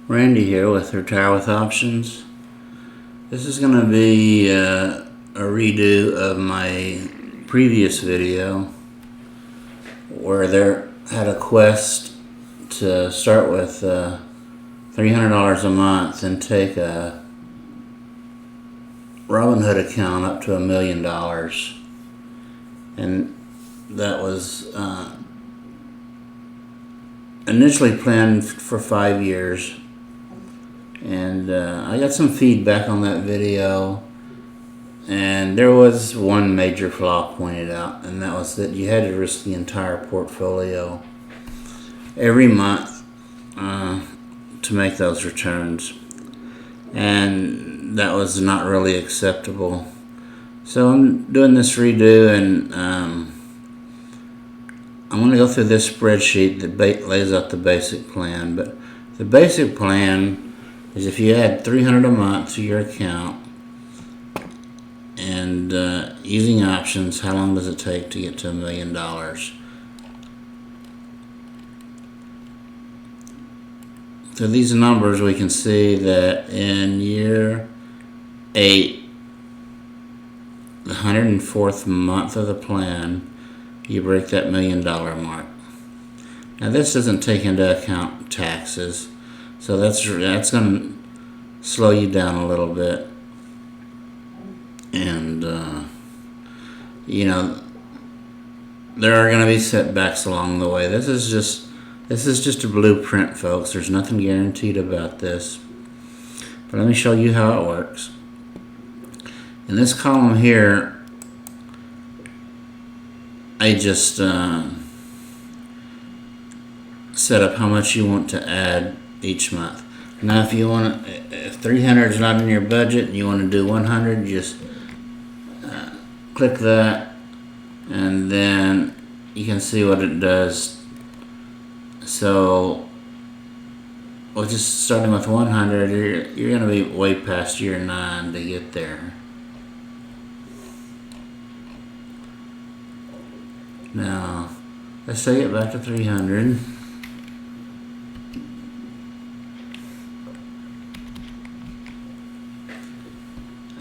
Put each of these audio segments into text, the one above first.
Randy here with Retire with Options. This is going to be a redo of my previous video where there had a quest to start with $300 a month and take a RobinHood account up to $1 million, and that was initially planned for 5 years. And I got some feedback on that video, and there was one major flaw pointed out, and that was that you had to risk the entire portfolio every month to make those returns, and that was not really acceptable. So I'm doing this redo, and I'm going to go through this spreadsheet that lays out the basic plan. But the basic plan is if you add $300 a month to your account and using options, how long does it take to get to $1 million? Through these numbers, we can see that in year 8, the 104th month of the plan, you break that $1 million mark. Now this doesn't take into account taxes, so that's going to slow you down a little bit. And you know, there are going to be setbacks along the way. This is just a blueprint, folks. There's nothing guaranteed about this. But let me show you how it works. In this column here, I just set up how much you want to add each month. Now if 300 is not in your budget and you want to do 100, you just click that, and then you can see what it does. So we're just starting with 100. You're going to be way past year 9 to get there. Now let's take it back to 300.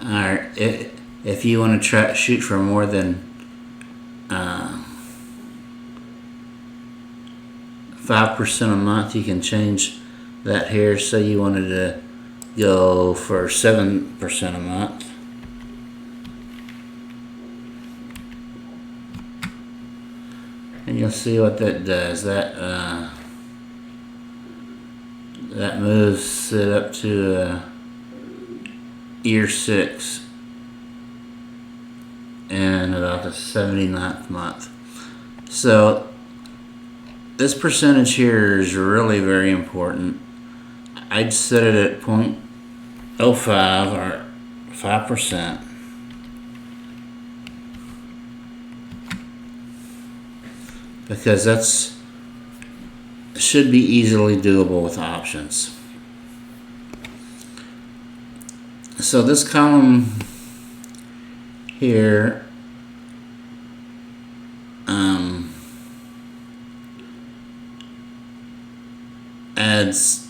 Alright, if you want to shoot for more than 5% a month, you can change that here. So you wanted to go for 7% a month. And you'll see what that does. That moves it up to year 6 and about the 79th month. So this percentage here is really very important. I'd set it at 0.05 or 5%. Because that's should be easily doable with options. So this column here adds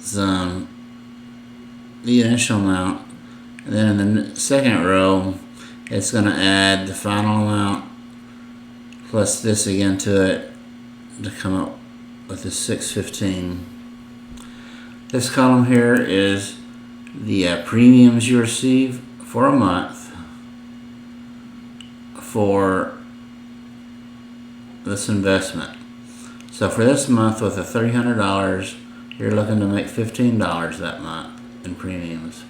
the initial amount, and then in the second row it's going to add the final amount plus this again to it to come up with the 615. This column here is the premiums you receive for a month for this investment. So for this month with the $300, you're looking to make $15 that month in premiums.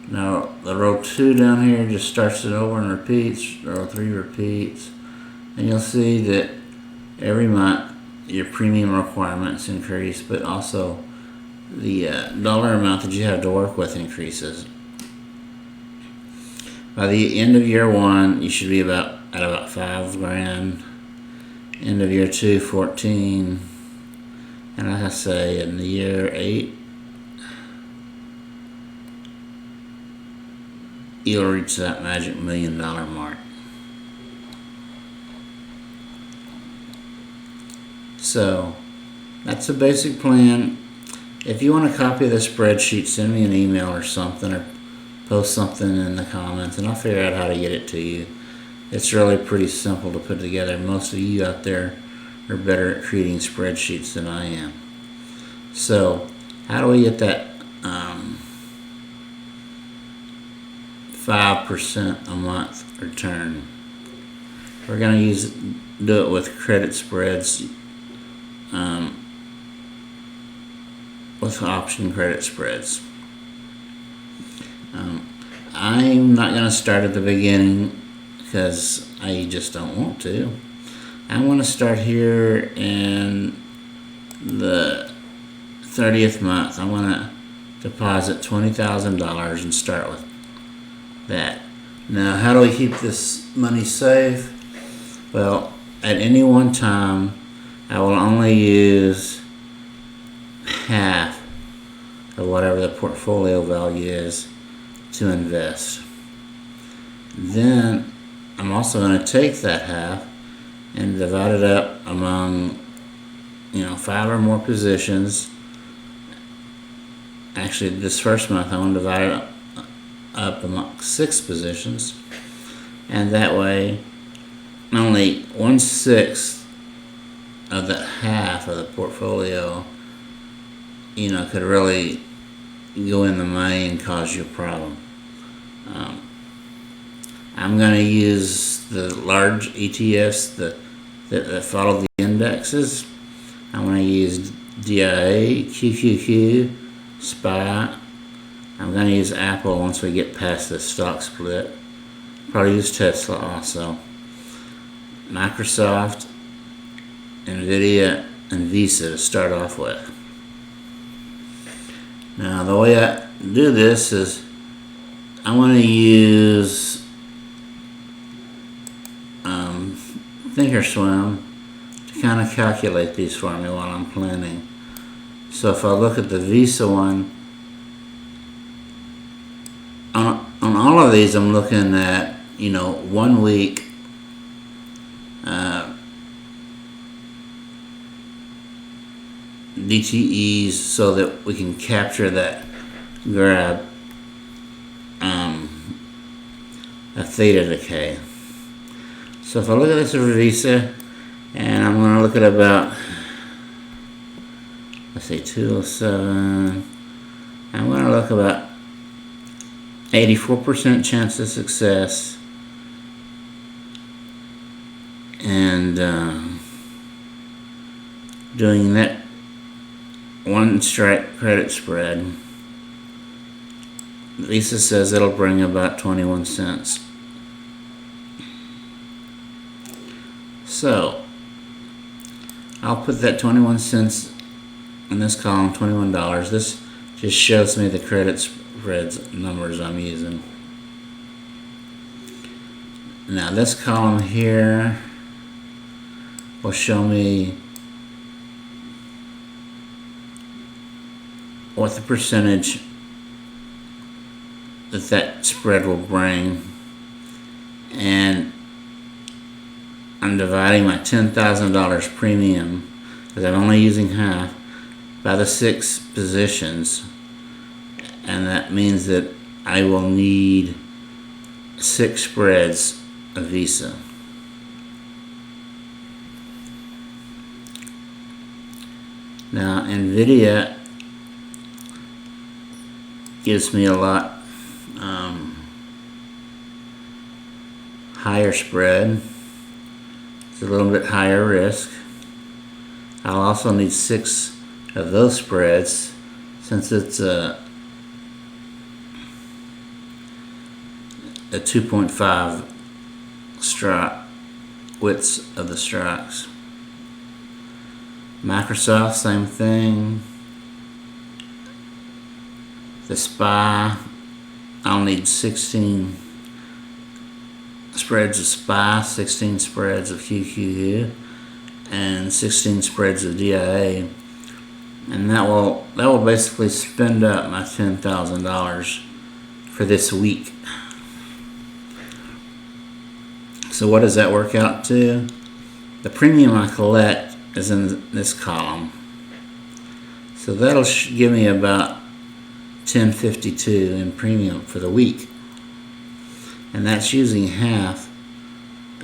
Now the row 2 down here just starts it over and repeats. Row 3 repeats, and you'll see that every month your premium requirements increase, but also the dollar amount that you have to work with increases. By the end of year 1, you should be at about $5 grand. End of year 2, 14, and like I say, in the year 8, you'll reach that magic $1 million mark. So that's a basic plan. If you want a copy of the spreadsheet, send me an email or something, or post something in the comments, and I'll figure out how to get it to you. It's really pretty simple to put together. Most of you out there are better at creating spreadsheets than I am. So, how do we get that 5% a month return? We're going to do it with credit spreads, with option credit spreads. I'm not going to start at the beginning because I just don't want to. I want to start here in the 30th month. I want to deposit $20,000 and start with that. Now, how do we keep this money safe? Well, at any one time, I will only use half of whatever the portfolio value is to invest. Then I'm also going to take that half and divide it up among 5 or more positions. Actually, this first month I want to divide it up among 6 positions, and that way only 1/6 of that half of the portfolio could really go in the money and cause you a problem. I'm going to use the large ETFs that follow the indexes. I'm going to use DIA, QQQ, SPY. I'm going to use Apple once we get past the stock split. Probably use Tesla also. Microsoft, NVIDIA, and Visa to start off with. Now, the way I do this is I want to use Thinkorswim to kind of calculate these for me while I'm planning. So if I look at the Visa one, on all of these I'm looking at 1 week DTEs so that we can capture that grab a theta decay. So if I look at this for Visa, and I'm going to look at about, let's say 207, I'm going to look about 84% chance of success, and doing that one strike credit spread. Visa says it'll bring about 21 cents. So I'll put that 21 cents in this column, $21. This just shows me the credit spreads numbers I'm using. Now this column here will show me what the percentage that spread will bring, and I'm dividing my $10,000 premium, because I'm only using half, by the 6 positions, and that means that I will need 6 spreads of Visa. Now NVIDIA gives me a lot higher spread. It's a little bit higher risk. I'll also need 6 of those spreads, since it's a 2.5 strike widths of the strikes. Microsoft, same thing. The SPY, I'll need 16 spreads of SPY, 16 spreads of QQQ, and 16 spreads of DIA, and that will basically spend up my $10,000 for this week. So what does that work out to? The premium I collect is in this column. So that'll give me about $10.52 in premium for the week. And that's using half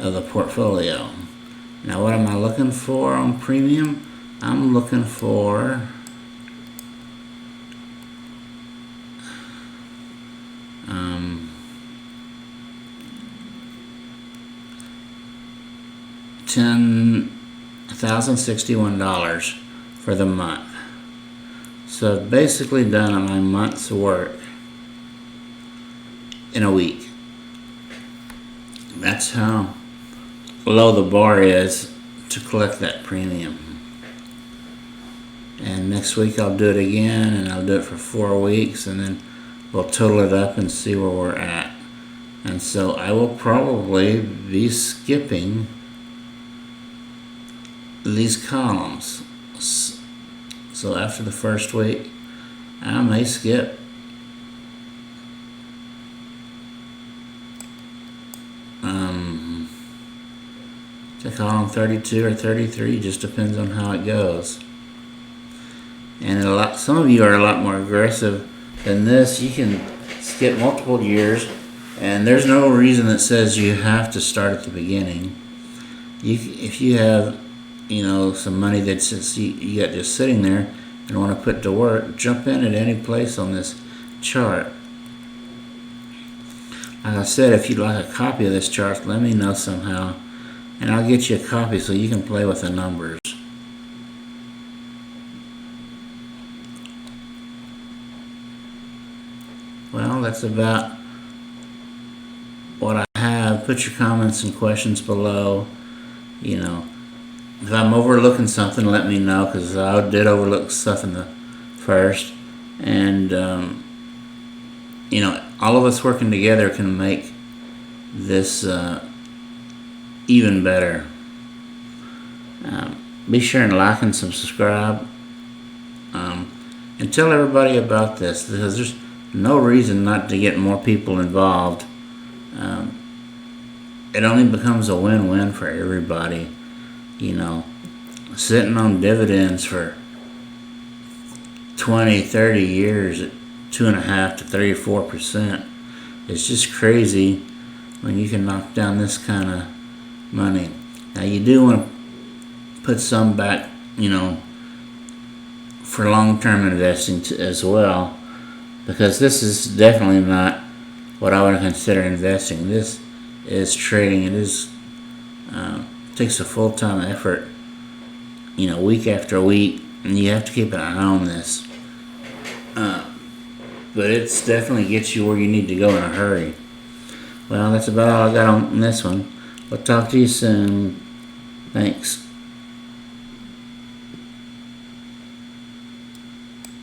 of the portfolio. Now what am I looking for on premium? I'm looking for $10,061 for the month. So I've basically done my month's work in a week. That's how low the bar is to collect that premium. And next week I'll do it again, and I'll do it for 4 weeks, and then we'll total it up and see where we're at. And so I will probably be skipping these columns. So after the first week, I may skip to column 32 or 33, just depends on how it goes. And some of you are a lot more aggressive than this. You can skip multiple years, and there's no reason that says you have to start at the beginning. If you have, some money that's you got just sitting there and want to put to work, jump in at any place on this chart. Like I said, if you'd like a copy of this chart, let me know somehow, and I'll get you a copy so you can play with the numbers. Well, that's about what I have. Put your comments and questions below. If I'm overlooking something, let me know, because I did overlook stuff in the first. And, all of us working together can make this even better. Be sure and like and subscribe. And tell everybody about this, because there's no reason not to get more people involved. It only becomes a win-win for everybody. Sitting on dividends for 20, 30 years at 2.5 to 3 or 4%. It's just crazy when you can knock down this kind of money. Now you do want to put some back, for long-term investing as well, because this is definitely not what I would consider investing. This is trading. It is takes a full-time effort, week after week, and you have to keep an eye on this. But it's definitely gets you where you need to go in a hurry. Well, that's about all I got on this one. We'll talk to you soon. Thanks.